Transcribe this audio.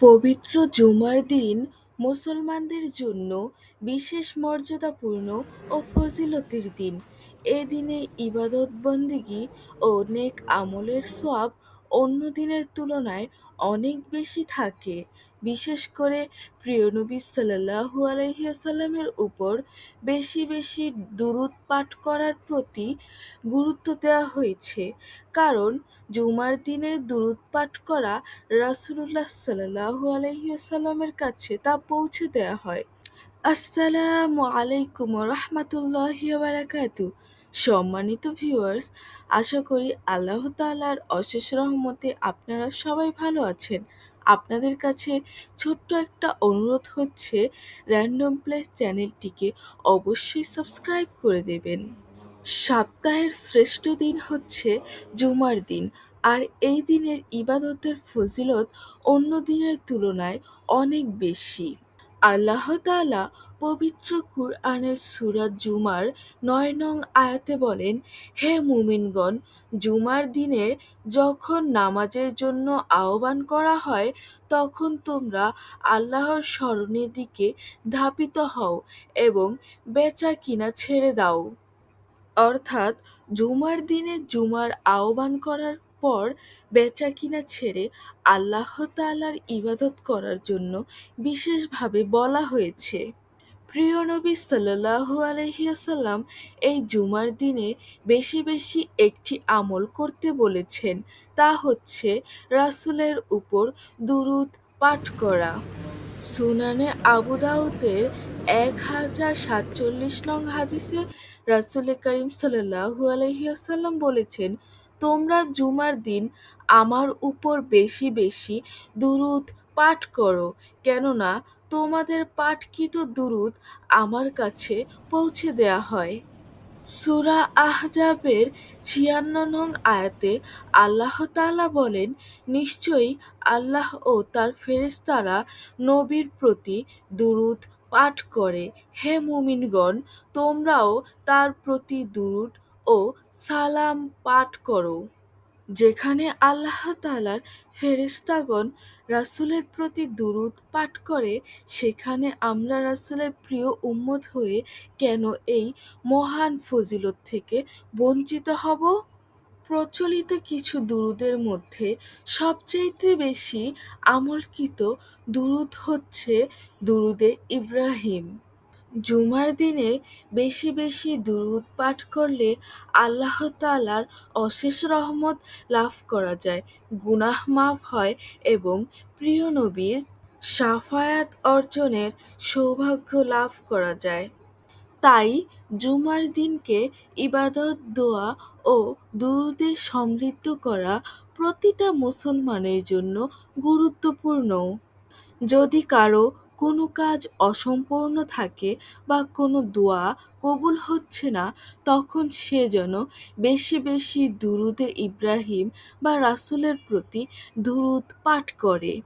পবিত্র জুমার দিন মুসলমানদের জন্য বিশেষ মর্যাদাপূর্ণ ও ফজিলতের দিন। এ দিনে ইবাদত বন্দেগী ও নেক আমলের সওয়াব অন্য দিনের তুলনায় অনেক বেশি থাকে। বিশেষ করে প্রিয় নবী সাল্লাল্লাহু আলাইহি ওয়াসাল্লামের উপর বেশি বেশি দুরূদ পাঠ করার প্রতি গুরুত্ব দেওয়া হয়েছে। কারণ জুমার দিনে দুরূদ পাঠ করা রাসূলুল্লাহ সাল্লাল্লাহু আলাইহি ওয়াসাল্লামের কাছে তা পৌঁছে দেয়া হয়। আসসালামু আলাইকুম ওয়া রাহমাতুল্লাহি ওয়া বারাকাতুহু। সম্মানিত ভিউয়ার্স, আশা করি আল্লাহ তাআলার অশেষ রহমতে আপনারা সবাই ভালো আছেন। আপনাদের কাছে ছোট্ট একটা অনুরোধ হচ্ছে, র‍্যান্ডম প্লেস চ্যানেলটিকে অবশ্যই সাবস্ক্রাইব করে দেবেন। সপ্তাহের শ্রেষ্ঠ দিন হচ্ছে জুমার দিন, আর এই দিনের ইবাদতের ফজিলত অন্য দিনের তুলনায় অনেক বেশি। আল্লাহ তাআলা পবিত্র কুরআনের সূরা জুমার ৯ নং আয়াতে বলেন, হে মুমিনগণ, জুমার দিনে যখন নামাজের জন্য আহ্বান করা হয় তখন তোমরা আল্লাহর স্মরণের দিকে ধাবিত হও এবং বেচা-কিনা ছেড়ে দাও। অর্থাৎ জুমার দিনে জুমার আহ্বান করার পর বেচা-কিনা ছেড়ে আল্লাহ তাআলার ইবাদত করার জন্য বিশেষভাবে বলা হয়েছে। প্রিয় নবী সাল্লাল্লাহু আলাইহি ওয়াসাল্লাম এই জুমার দিনে বেশি বেশি একটি আমল করতে বলেছেন, তা হচ্ছে রাসূলের উপর দুরূদ পাঠ করা। সুনানে আবু দাউদের ১০৪৭ নং হাদিসে রাসূল করিম সাল্লাল্লাহু আলাইহি ওয়াসাল্লাম বলেছেন, তোমরা জুমার দিন আমার উপর বেশি বেশি দুরূদ পাঠ করো, কেননা তোমাদের পাঠকৃত দুরূদ আমার কাছে পৌঁছে দেয়া হয়। সূরা আহজাবের ৫৬ নং আয়াতে আল্লাহ তাআলা বলেন, নিশ্চয়ই আল্লাহ ও তার ফেরেশতারা নবীর প্রতি দুরূদ পাঠ করে। হে মুমিনগণ, তোমরাও তার প্রতি দুরূদ ও সালাম পাঠ করো। যেখানে আল্লাহ তাআলার ফেরেশতাগণ রাসূলের প্রতি দুরূদ পাঠ করে, সেখানে আমরা রাসূলের প্রিয় উম্মত হয়ে কেন এই মহান ফজিলত থেকে বঞ্চিত হব? প্রচলিত কিছু দুরূদের মধ্যে সবচাইতে বেশি আমলকৃত দুরূদ হচ্ছে দুরূদে ইব্রাহিম। জুমার দিনে বেশি বেশি দুরূদ পাঠ করলে আল্লাহ তাআলার অশেষ রহমত লাভ করা যায়, গুনাহ মাফ হয় এবং প্রিয় নবীর শাফায়াত অর্জনের সৌভাগ্য লাভ করা যায়। তাই জুমার দিনকে ইবাদত, দোয়া ও দুরূদে সমৃদ্ধ করা প্রতিটা মুসলমানের জন্য গুরুত্বপূর্ণ। যদি কারো কোনো কাজ অসম্পূর্ণ থাকে বা কোনো দোয়া কবুল হচ্ছে না, তখন সে যেন বেশি বেশি দুরূদে ইব্রাহিম বা রাসূলের প্রতি দুরূদ পাঠ করে।